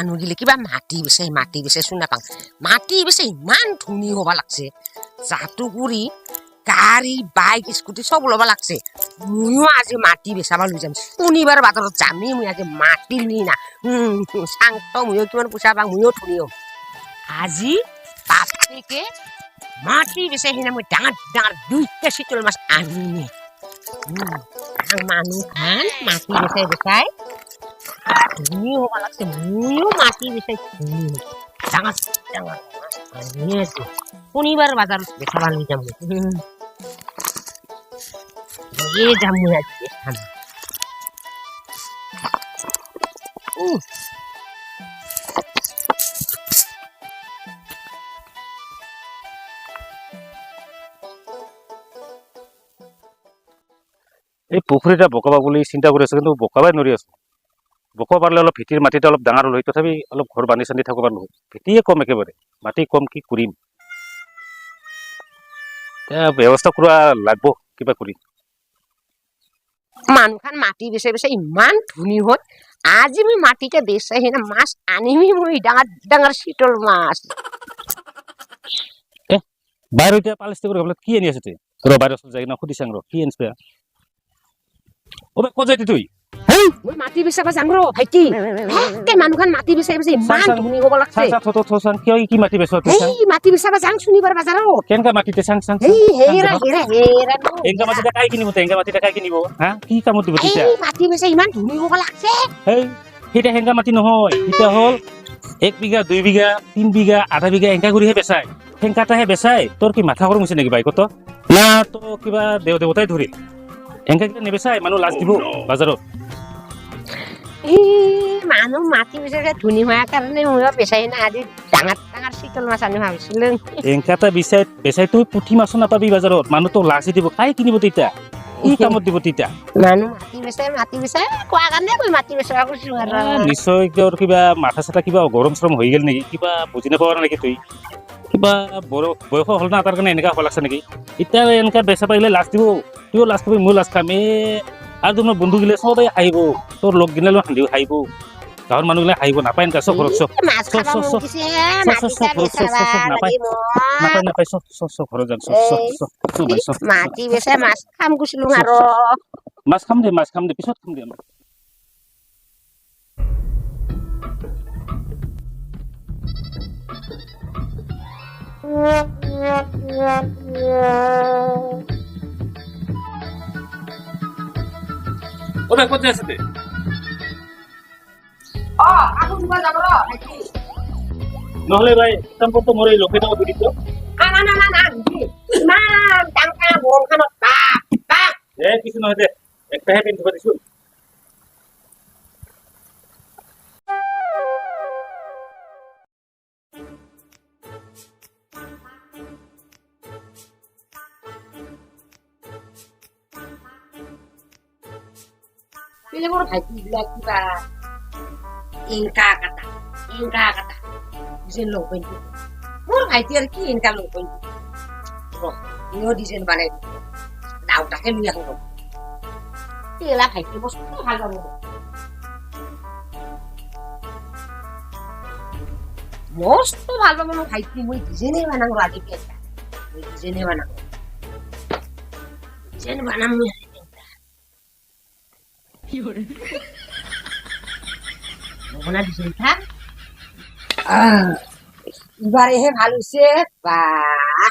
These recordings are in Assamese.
মানুহগিলে কিবা মাটি বিচাৰি শুনা পাং মাটি বিচাৰি ইমান ধনী হ'ব লাগছে জাতু কৰি গাড়ী বাইক স্কুটি সব ল'ব লাগছে ময়ো আজি মাটি বেচাব লৈ যাম শনিবাৰ বাজাৰত যামেই মই আজি মাটি লৈ না চাংত ময়ো কিমান পইচা পাং ময়ো ধনী হ'ম আজি বাপেকে মাটি বেচাই সিনা মই ডাঙৰ ডাঙৰ 2টা চিতল মাছ আনিমে মানুহ খান মাটি বেচাই ধনী হ'ব লাগছে ময়ো মাটি বেচাই ধনী ডাঙৰ ডাঙৰ আনি আছো শনিবাৰ বাজাৰত বেচাব লৈ যাম যাম মই আজি বেচাম এই পুখুৰীটা বকাবা বুলি চিন্তা কৰি আছো কিন্তু বকাবাই নোৱাৰি আছো বকাব পাৰিলে অলপ ভেটিৰ মাটিটা অলপ ডাঙৰ হ'ল তথাপি অলপ ঘৰ বান্ধি চান্ধি থাকিব নহয় ভেটিয়ে কম একেবাৰে মাটি কম কি কৰিম ব্যৱস্থা কৰা লাগব কিবা কৰি মানুহ খান মাটি বেচাই ইমান ধনী হ'ল আজি মই মাটিতে বেচাই সিনা মাছ আনিমি মই ডাঙৰ ডাঙৰ চিতল মাছ বাইৰ এতিয়া পালিষ্টি কৰি কি আনি আছে ৰ বাইৰ ওচৰত যাই সুধি চাং ৰ কি আনিছে ক'ত যাই তুই মই মাটি বেচাব যাম ৰ ভাইটি মানুহ খান মাটি বেচাই ইমান ধনী হ'ব লাগছে কি মাটি বেচা মাটি বেচাব যাম শনিবাৰ বাজাৰত কেনেকা মাটিতে চাং চাং এংকা মাটিতে কাই কিনিব এংকা মাটিতে কাই কিনিব হা কি কামত দিব তেতিয়া মাটি বেচাই ইমান ধনী হ'ব লাগছে সেইটা হেংকা মাটি নহয় এতিয়া হ'ল 1 বিঘা 2 বিঘা 3 বিঘা আধা বিঘা এংকা কৰিহে বেচাই হেংকাটাহে বেচাই তোৰ কি মাথা গৰম হৈছে নেকি বাইকত না তো কিবা দেৱতাই ধৰিল এংকা কিটা নেবেচাই মানুহ লাজ দিব বাজাৰত মানুহ মাটি বেচাই ধনী হোৱাৰ কাৰণে মই বেচাই না আজি ডাঙৰ ডাঙৰ চিতল মাছ আনি ভাবিছিলো এংকাটা বেচাই তুই পুঠি মাছো নাপাবি বাজাৰত মানুহ তোক লাজে দিব কাই কিনিব তেতিয়া কি কামত দিব তেতিয়া মানুহ মাটি বেচাই কোৱা কাৰণে মই মাটি বেচাব কৈছো আৰু নিশ্চয় তোৰ কিবা মাথা চাথা কিবা গৰম চৰম হৈ গ'ল নেকি কিবা বুজি নাপাৱ নেকি তুই কিবা বয়স হ'ল না তাৰ কাৰণে এনেকা হ'ব লাগছে নেকি এতিয়া এনেকা বেচা পাৰিলে লাজ দিব তুইও লাজ পাবি ময়ো লাজ খাম আৰু তোমাৰ বন্ধু গিলে সবেই হাঁহিব তোৰ লগ গিলে হাঁহিব গাঁৱৰ মানুহগিলে হাঁহিব নাপায় এনেকা চব ঘৰত নাপায় চব ঘৰত যাম মাটি বেচাই মাছ খাম কৈছিলো আৰু মাছ খাম দে পিছত খাম দে ওৰে কোথায় আছে তে আকৌ দুবা যাব ৰ ভাইটি নহলে ভাই কাম কৰতে মৰে লোকেটা দিদি তো না ইমান ডাঙৰ বনখানত বাপ কিছু নহয় দে একটাহে পিন্ধিব দিছো Pilih mo ভাইটি বিলাক কিবা ইনকা কাটা ডিজাইন লগ পাইছো মোৰ ভাইটি আৰু কি ইনকা লগ পাইছো ইও ডিজাইন বানাই দাউটাকে লৈ আহো তেলা ভাইটি বস্তু ভাল পাব মস্ত ভাল পাব মোৰ ভাইটি মই ডিজাইনে বানাম আজি পেটা মই ডিজাইনে বানাম মনে ডিজাইন থা এবারেহে ভাল হইছে বাহ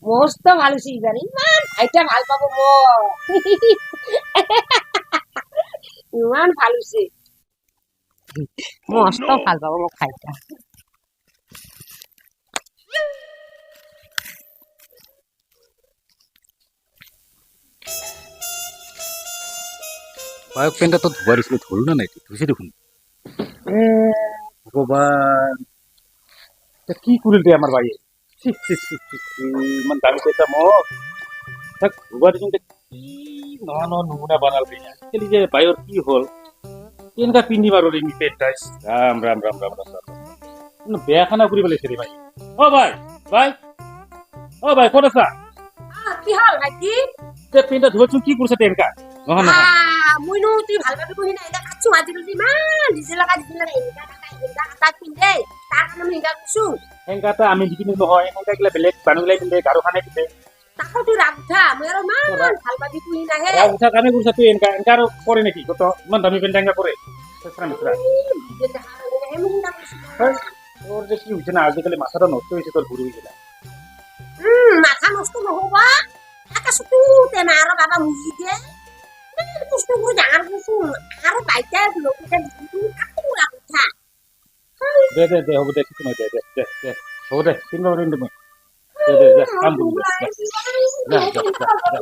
মস্ত ভাল হইছে এবারে ইমান ভাইটা ভাল পাব ইমান ভাল হইছে মস্ত ভাল পাব মোক ভাইটা বায়ক পেনটা তো ধোয়া দিছিল ধরল না নাকি ধুইছে দেখুন ভগবান কি করিল রে আমার ভাই ইমান দামি পয়সা মোক তাক ধোয়া দিছিল কি নমুনা বানাল রে কেলি যে বায়র কি হল কেনকা পিন্ধি মারো রে পেনটা রাম রাম রাম রাম রাম বেয়াখানা করি পেলাইছে রে ভাই ও ভাই কোন আছা কি হল ভাইটি তে পেনটা ধোয়াছুন কি করছে টেনকা মইনো তুই ভাল পাবি কহি নাই এতিয়া কাটছো আজিকালি ইমান ডিজেল কাটা পিন্ধে তাৰ কাৰণে মই হিংসা কৰিছো সেনেকা এটা আমি নিকিনো নহয় সেনেকা গিলা বেলেগ মানুহগিলাই পিন্ধে গাৰো খানে পিন্ধে তাকো তুই ৰাগ উঠা মই আৰু ইমান ভাল পাবি কহি নাহে ৰাগ উঠা কাৰণে কৰিছা তুই এনেকা এনেকা আৰু কৰে নেকি কত ইমান দামী পেণ্ট এনেকা কৰে চেষ্টা মিশ্ৰা তোৰ যে কি হৈছে না আজিকালি মাথাটা নষ্ট হৈছে তোৰ ঘূৰি গেলা মাথা নষ্ট নহবা একে চুতুতে না আৰু বাবা মুজি দিয়ে কষ্ট কৰি ডাঙৰ কৰিছো আৰু বাইতা লগতে কাকো ৰাগ উঠা দে দে দে হ'ব দে কিছু নহয় দে দে দে দে হ'ব দে চিন্তা কৰিম তুমি দে দে দে কাম কৰিম দে যা যা যা